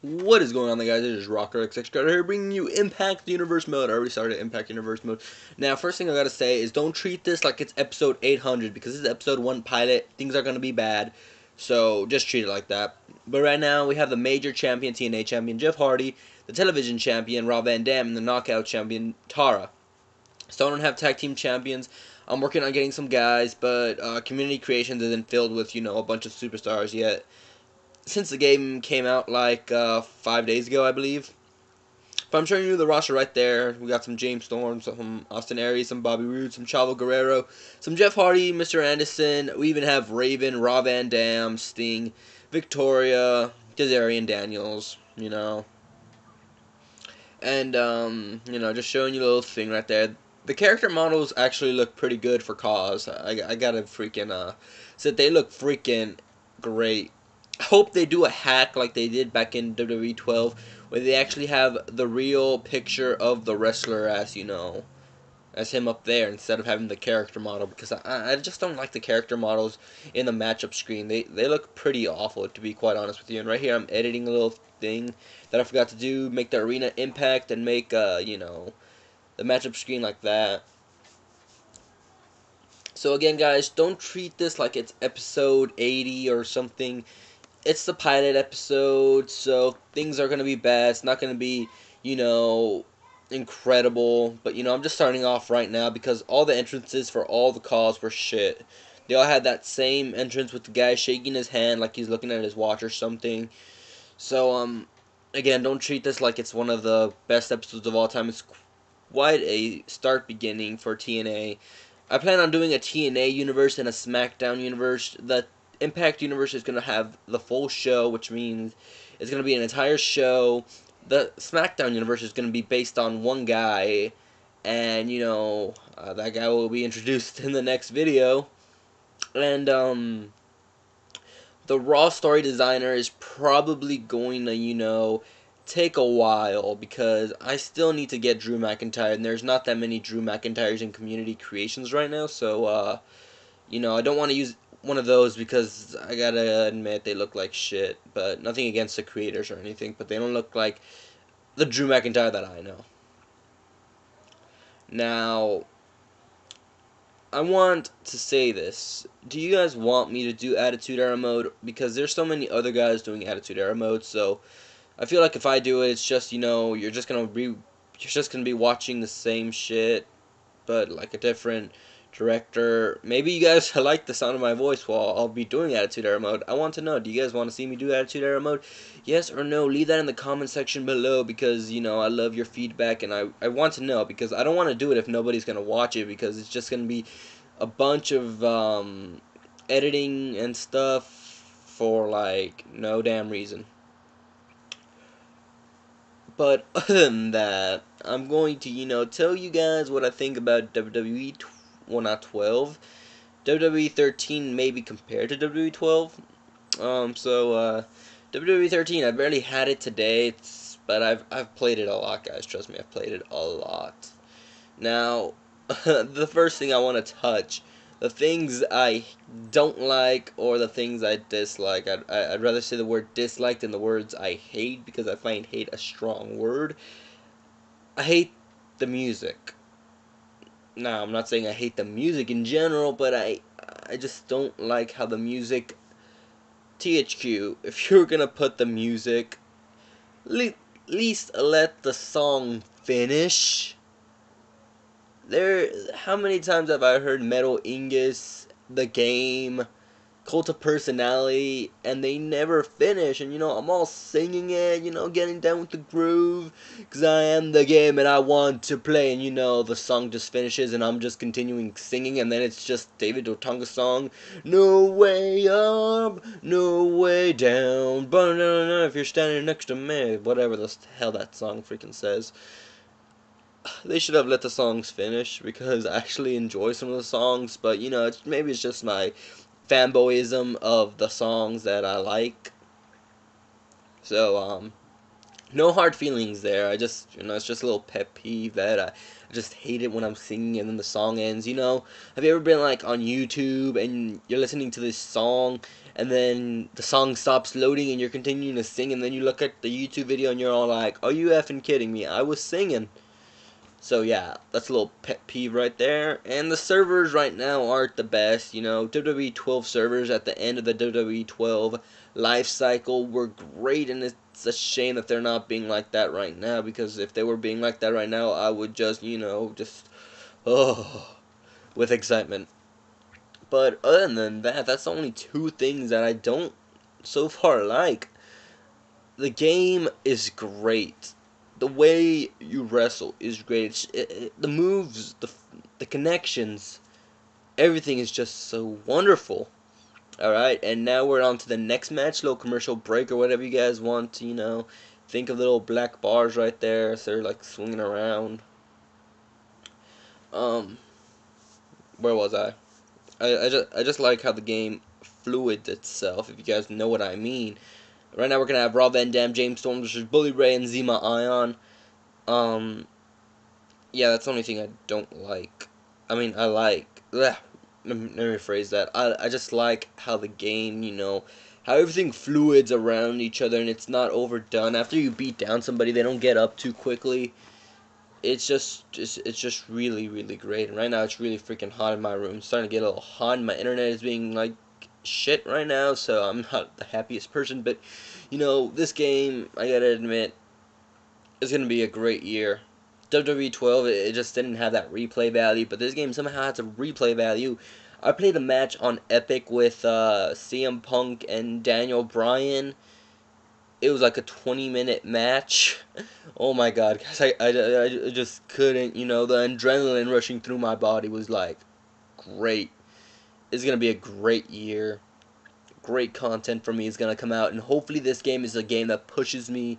What is going on, guys? It is Rocker XX Carter here, bringing you Impact Universe mode. I already started Impact Universe mode. Now, first thing I gotta say is don't treat this like it's episode 800 because this is episode 1 pilot. Things are gonna be bad, so just treat it like that. But right now, we have the major champion, TNA champion Jeff Hardy, the television champion Rob Van Dam, and the knockout champion Tara. Still don't have tag team champions. I'm working on getting some guys, but Community Creations isn't filled with a bunch of superstars yet. Since the game came out like 5 days ago, I believe. But I'm showing you the roster right there. We got some James Storm, some Austin Aries, some Bobby Roode, some Chavo Guerrero, some Jeff Hardy, Mr. Anderson. We even have Raven, Rob Van Dam, Sting, Victoria, Kazarian Daniels. And just showing you a little thing right there. The character models actually look pretty good for cause. I gotta freaking said they look freaking great. I hope they do a hack like they did back in WWE 12, where they actually have the real picture of the wrestler as him up there instead of having the character model, because I just don't like the character models in the matchup screen. They look pretty awful, to be quite honest with you. And right here I'm editing a little thing that I forgot to do, make the arena impact and make the matchup screen like that. So again, guys, don't treat this like it's episode 80 or something. It's the pilot episode, so things are going to be bad. It's not going to be, incredible. But, I'm just starting off right now because all the entrances for all the calls were shit. They all had that same entrance with the guy shaking his hand like he's looking at his watch or something. So, again, don't treat this like it's one of the best episodes of all time. It's quite a start beginning for TNA. I plan on doing a TNA universe and a SmackDown universe. The Impact universe is going to have the full show, which means it's going to be an entire show. The SmackDown universe is going to be based on one guy, and that guy will be introduced in the next video. And the Raw story designer is probably going to take a while because I still need to get Drew McIntyre, and there's not that many Drew McIntyres in Community Creations right now, so I don't want to use one of those because I gotta admit they look like shit. But nothing against the creators or anything, but they don't look like the Drew McIntyre that I know. Now, I want to say this. Do you guys want me to do Attitude Era mode? Because there's so many other guys doing Attitude Era mode, so I feel like if I do it, it's just, you're just gonna be watching the same shit, but like a different director. Maybe you guys like the sound of my voice while I'll be doing Attitude Era mode. I want to know, do you guys want to see me do Attitude Era mode? Yes or no? Leave that in the comment section below because, I love your feedback and I want to know because I don't want to do it if nobody's going to watch it because it's just going to be a bunch of editing and stuff for like no damn reason. But other than that, I'm going to, tell you guys what I think about WWE, well, not 12. WWE 13 maybe compared to WWE 12. WWE 13, I barely had it today, but I've played it a lot, guys. Trust me, I've played it a lot. Now, the first thing I want to touch, the things I don't like or the things I dislike. I'd rather say the word dislike than the words I hate because I find hate a strong word. I hate the music. Now, I'm not saying I hate the music in general, but I just don't like how the music... THQ, if you're gonna put the music, least let the song finish. How many times have I heard Metal Ingus, The Game, Cult of Personality, and they never finish, and I'm all singing it, getting down with the groove, because I am the game and I want to play, and the song just finishes and I'm just continuing singing, and then it's just David Otunga's song, no way up, no way down, but if you're standing next to me, whatever the hell that song freaking says. They should have let the songs finish because I actually enjoy some of the songs, but maybe it's just my fanboyism of the songs that I like. So No hard feelings there. I just, it's just a little pet peeve that I just hate it when I'm singing and then the song ends. Have you ever been like on YouTube and you're listening to this song and then the song stops loading and you're continuing to sing and then you look at the YouTube video and you're all like, "Are you effing kidding me? I was singing." So yeah, that's a little pet peeve right there. And the servers right now aren't the best. WWE 12 servers at the end of the WWE 12 life cycle were great, and it's a shame that they're not being like that right now, because if they were being like that right now, I would just oh, with excitement. But other than that, that's only two things that I don't so far like. The game is great. The way you wrestle is great. The moves, the connections, everything is just so wonderful. All right, and now we're on to the next match. Little commercial break or whatever you guys want to, think of little black bars right there. So they're like swinging around. Um, where was I? I just like how the game fluid itself. If you guys know what I mean. Right now we're gonna have Rob Van Dam, James Storm versus Bully Ray and Zima Ion. Um, yeah, that's the only thing I don't like. I mean, I like. Let me rephrase that. I just like how the game, how everything fluids around each other and it's not overdone. After you beat down somebody, they don't get up too quickly. It's just really, really great. And right now, it's really freaking hot in my room. It's starting to get a little hot. And my internet is being like shit right now, so I'm not the happiest person. But this game, I gotta admit, is gonna be a great year. WWE 12, it just didn't have that replay value, but this game somehow has a replay value. I played a match on Epic with CM Punk and Daniel Bryan. It was like a 20-minute match. Oh my god, guys, I just couldn't, the adrenaline rushing through my body was like great. It's going to be a great year. Great content for me is going to come out, and hopefully this game is a game that pushes me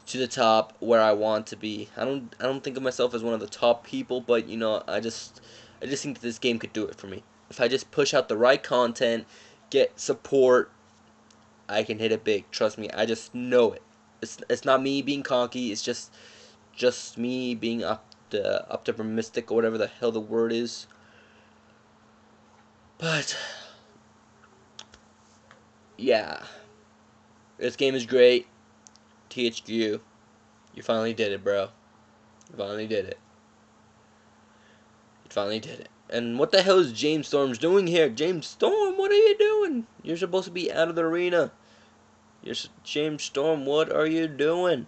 to the top where I want to be. I don't think of myself as one of the top people, but I just think that this game could do it for me. If I just push out the right content, get support, I can hit it big. Trust me, I just know it. It's not me being cocky. It's just me being optimistic or whatever the hell the word is. But yeah, this game is great. THQ, you finally did it, bro. You finally did it. You finally did it. And what the hell is James Storm's doing here? James Storm, what are you doing? You're supposed to be out of the arena. James Storm, what are you doing?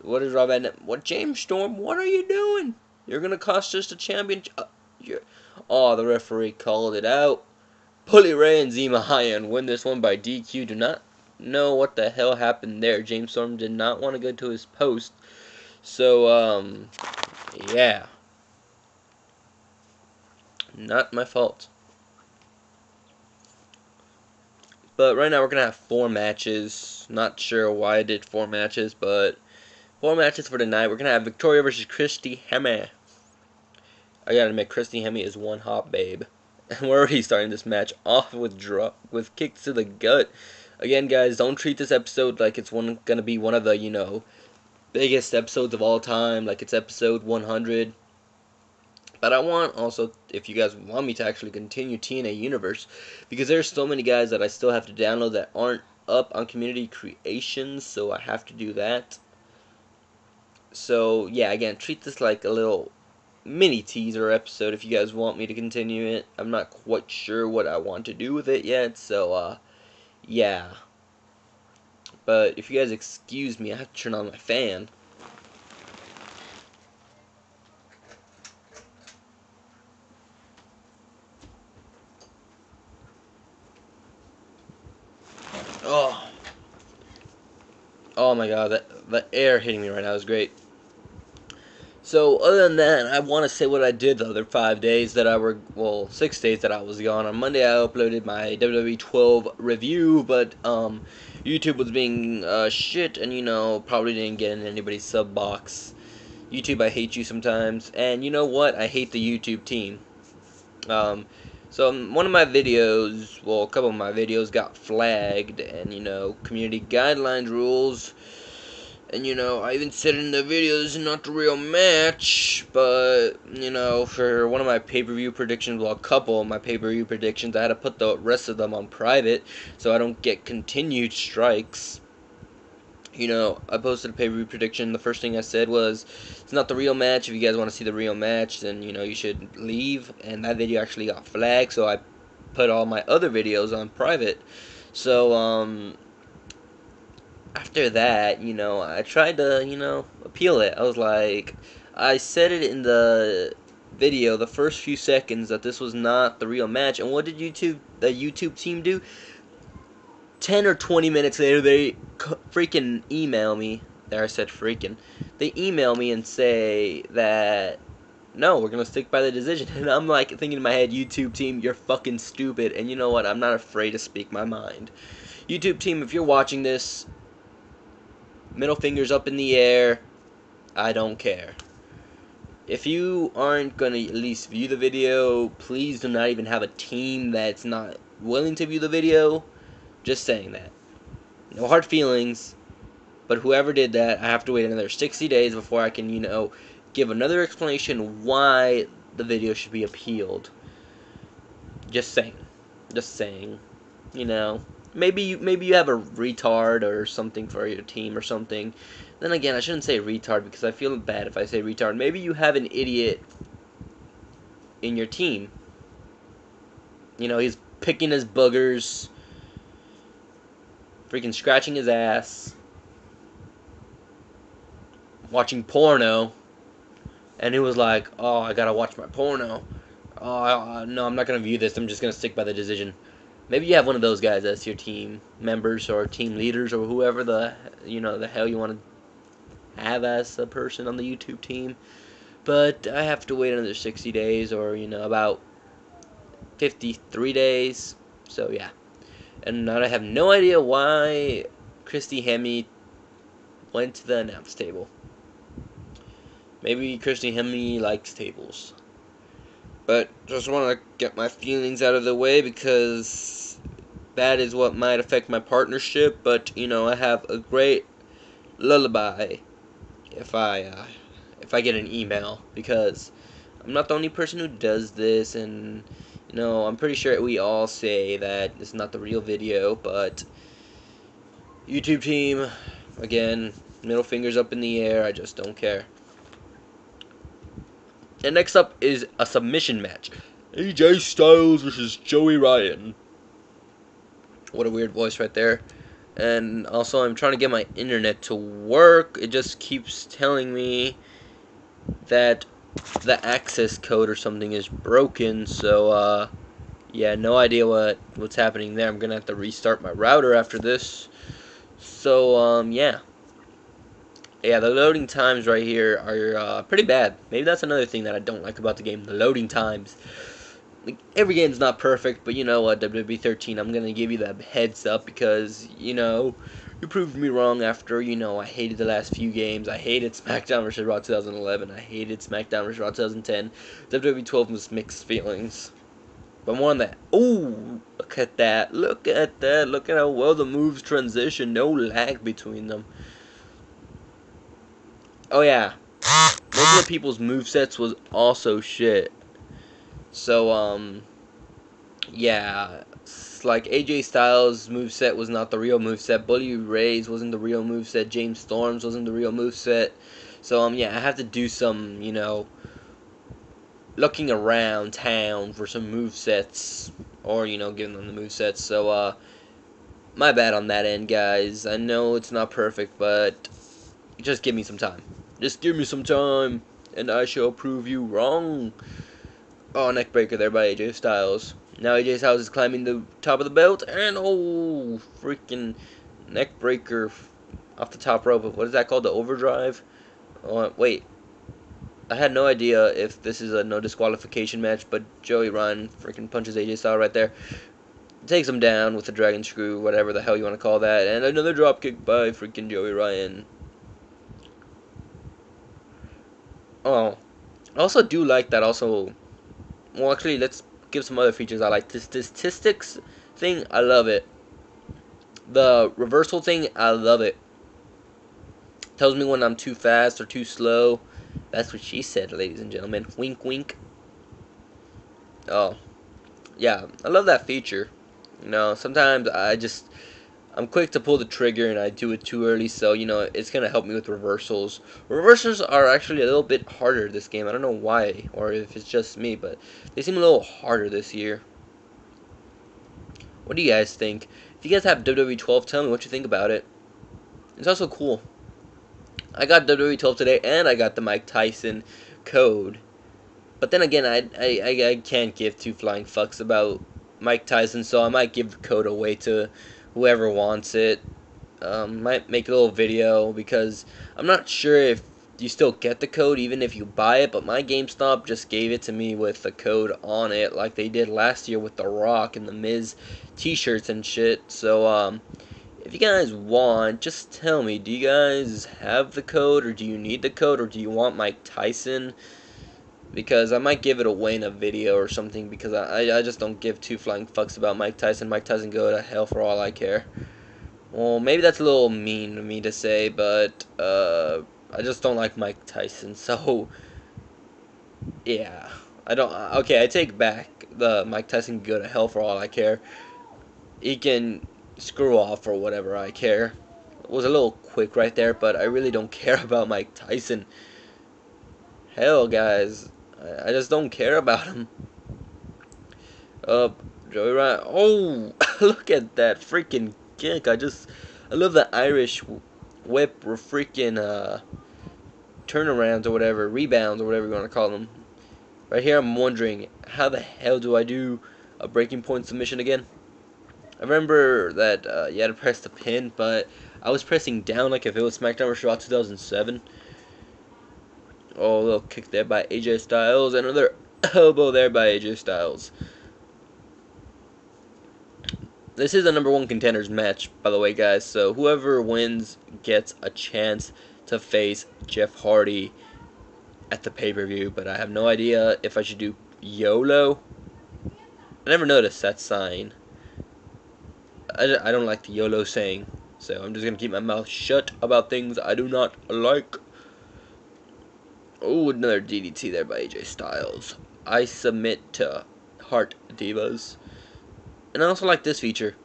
What is Rob Van? What, James Storm? What are you doing? You're gonna cost us the championship. Oh, the referee called it out. Bully Ray and Zima Ion win this one by DQ. Do not know what the hell happened there. James Storm did not want to go to his post. So, yeah. Not my fault. But right now we're going to have 4 matches. Not sure why I did 4 matches, but 4 matches for tonight. We're going to have Victoria versus Christy Hemme. I gotta admit, Christy Hemme is one hot babe. And we're already starting this match off with kicks to the gut. Again, guys, don't treat this episode like it's gonna be one of the, biggest episodes of all time, like it's episode 100. But I want also, if you guys want me to actually continue TNA Universe, because there's so many guys that I still have to download that aren't up on community creations, so I have to do that. So, yeah, again, treat this like a little mini teaser episode if you guys want me to continue it. I'm not quite sure what I want to do with it yet, so, yeah. But if you guys excuse me, I have to turn on my fan. Oh. Oh my god, the air hitting me right now is great. So, other than that, I want to say what I did the other 5 days that 6 days that I was gone. On Monday, I uploaded my WWE 12 review, but, YouTube was being, shit, and, probably didn't get in anybody's sub box. YouTube, I hate you sometimes, and you know what? I hate the YouTube team. So one of my videos, a couple of my videos got flagged, and, community guidelines rules And, I even said in the video, this is not the real match, but, for one of my pay-per-view predictions, well, a couple of my pay-per-view predictions, I had to put the rest of them on private, so I don't get continued strikes. I posted a pay-per-view prediction. The first thing I said was, it's not the real match. If you guys want to see the real match, then, you should leave. And that video actually got flagged, so I put all my other videos on private. So, after that, I tried to, appeal it. I was like, I said it in the video, the first few seconds, that this was not the real match. And what did the YouTube team do? 10 or 20 minutes later, they freaking email me. There, I said freaking. They email me and say that, no, we're going to stick by the decision. And I'm like thinking in my head, YouTube team, you're fucking stupid. And you know what? I'm not afraid to speak my mind. YouTube team, if you're watching this, middle fingers up in the air, I don't care. If you aren't going to at least view the video, please do not even have a team that's not willing to view the video. Just saying that. No hard feelings, but whoever did that, I have to wait another 60 days before I can, give another explanation why the video should be appealed. Just saying. Just saying. Maybe you have a retard or something for your team or something. Then again, I shouldn't say retard because I feel bad if I say retard. Maybe you have an idiot in your team. He's picking his boogers, freaking scratching his ass, watching porno, and he was like, oh, I gotta watch my porno. Oh, no, I'm not gonna view this. I'm just gonna stick by the decision. Maybe you have one of those guys as your team members or team leaders or whoever the hell you want to have as a person on the YouTube team. But I have to wait another 60 days or, about 53 days. So, yeah. And now I have no idea why Christy Hemme went to the announce table. Maybe Christy Hemme likes tables. But just want to get my feelings out of the way because that is what might affect my partnership. But, I have a great lullaby if I get an email because I'm not the only person who does this, and I'm pretty sure we all say that it's not the real video, but YouTube team, again, middle fingers up in the air, I just don't care. And next up is a submission match. AJ Styles versus Joey Ryan. What a weird voice right there. And also, I'm trying to get my internet to work. It just keeps telling me that the access code or something is broken. So, yeah, no idea what's happening there. I'm going to have to restart my router after this. So, yeah. Yeah, the loading times right here are pretty bad. Maybe that's another thing that I don't like about the game, the loading times. Like, every game's not perfect, but you know what, WWE 13, I'm going to give you the heads up because, you proved me wrong after, I hated the last few games. I hated SmackDown vs. Raw 2011. I hated SmackDown vs. Raw 2010. WWE 12 was mixed feelings. But more on that. Ooh, look at that. Look at that. Look at how well the moves transition. No lag between them. Oh, yeah. Most of the people's movesets was also shit. So, yeah. It's like AJ Styles' moveset was not the real moveset. Bully Ray's wasn't the real moveset. James Storm's wasn't the real moveset. So, yeah, I have to do some, looking around town for some movesets. Or, giving them the movesets. So, my bad on that end, guys. I know it's not perfect, but just give me some time. Just give me some time, and I shall prove you wrong. Oh, neckbreaker there by AJ Styles. Now AJ Styles is climbing the top of the belt, and oh, freaking neckbreaker off the top rope. What is that called? The overdrive? Oh, wait. I had no idea if this is a no disqualification match, but Joey Ryan freaking punches AJ Styles right there. Takes him down with the dragon screw, whatever the hell you want to call that, and another dropkick by freaking Joey Ryan. Oh, I also do like that also. Well, actually, let's give some other features I like. The statistics thing, I love it. The reversal thing, I love it. Tells me when I'm too fast or too slow. That's what she said, ladies and gentlemen. Wink, wink. Oh, yeah, I love that feature. You know, sometimes I'm quick to pull the trigger and I do it too early, so, you know, it's going to help me with reversals. Reversals are actually a little bit harder this game. I don't know why, or if it's just me, but they seem a little harder this year. What do you guys think? If you guys have WWE 12, tell me what you think about it. It's also cool. I got WWE 12 today, and I got the Mike Tyson code. But then again, I can't give two flying fucks about Mike Tyson, so I might give the code away to whoever wants it. Might make a little video because I'm not sure if you still get the code even if you buy it, but my GameStop just gave it to me with the code on it like they did last year with The Rock and The Miz t-shirts and shit. So if you guys want, just tell me, do you guys have the code, or do you need the code, or do you want Mike Tyson? Because I might give it away in a video or something, because I just don't give two flying fucks about Mike Tyson. Mike Tyson go to hell for all I care. Well, maybe that's a little mean of me to say, but I just don't like Mike Tyson, so yeah. I don't. Okay, I take back the Mike Tyson can go to hell for all I care. He can screw off for whatever I care. It was a little quick right there, but I really don't care about Mike Tyson. Hell, guys, I just don't care about him. Joey Ryan. Oh, look at that freaking kick! I love the Irish whip or freaking turnarounds or whatever, rebounds or whatever you want to call them. Right here, I'm wondering how the hell do I do a breaking point submission again? I remember that you had to press the pin, but I was pressing down like if it was SmackDown vs. Raw 2007. Oh, a little kick there by AJ Styles. Another elbow there by AJ Styles. This is a #1 contenders match, by the way, guys. So whoever wins gets a chance to face Jeff Hardy at the pay-per-view. But I have no idea if I should do YOLO. I never noticed that sign. I don't like the YOLO saying. So I'm just going to keep my mouth shut about things I do not like. Oh, another DDT there by AJ Styles. I submit to Heart Divas. And I also like this feature.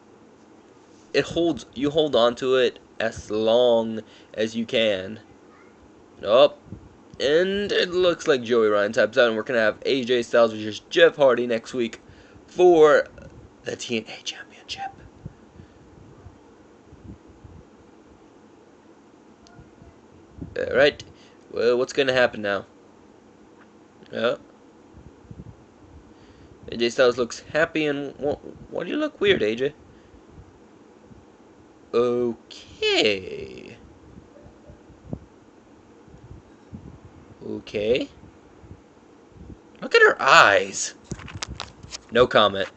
You hold on to it as long as you can. Oh, and it looks like Joey Ryan types out, and we're going to have AJ Styles versus Jeff Hardy next week for the TNA Championship. Alright, well, what's going to happen now? Yeah. AJ Styles looks happy, and why do you look weird, AJ? Okay. Okay. Look at her eyes. No comment.